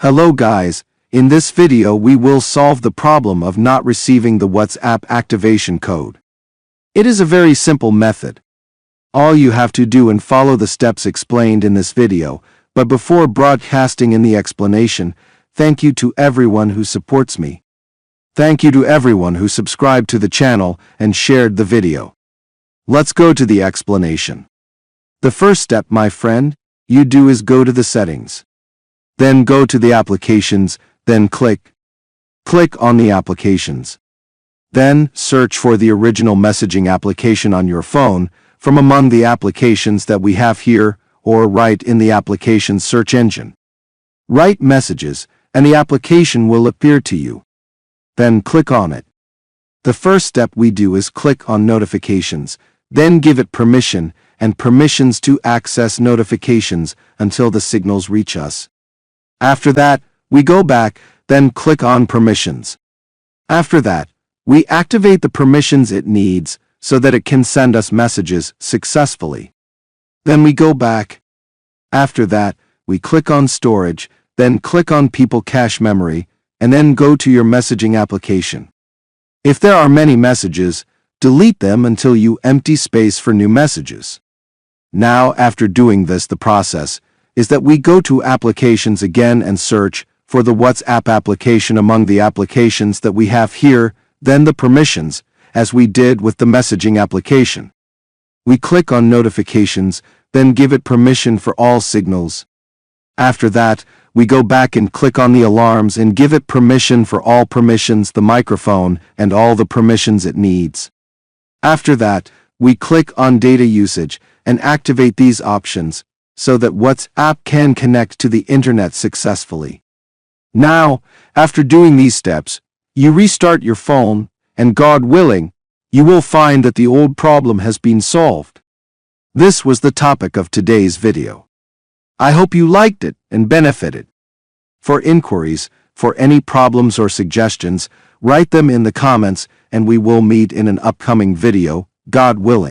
Hello guys, in this video we will solve the problem of not receiving the WhatsApp activation code. It is a very simple method. All you have to do and follow the steps explained in this video, but before broadcasting in the explanation, thank you to everyone who supports me. Thank you to everyone who subscribed to the channel and shared the video. Let's go to the explanation. The first step, my friend, you do is go to the settings. Then go to the applications, then click on the applications. Then search for the original messaging application on your phone from among the applications that we have here, or write in the application's search engine. Write messages and the application will appear to you. Then click on it. The first step we do is click on notifications, then give it permission and permissions to access notifications until the signals reach us. After that, we go back, then click on permissions. After that, we activate the permissions it needs so that it can send us messages successfully. Then we go back. After that, we click on storage, then click on people cache memory, and then go to your messaging application. If there are many messages, delete them until you empty space for new messages. Now, after doing this, the process is that we go to applications again and search for the WhatsApp application among the applications that we have here, then the permissions, as we did with the messaging application. We click on notifications, then give it permission for all signals. After that, we go back and click on the alarms and give it permission for all permissions, the microphone, and all the permissions it needs. After that, we click on data usage and activate these options so that WhatsApp can connect to the internet successfully. Now, after doing these steps, you restart your phone, and God willing, you will find that the old problem has been solved. This was the topic of today's video. I hope you liked it and benefited. For inquiries, for any problems or suggestions, write them in the comments and we will meet in an upcoming video, God willing.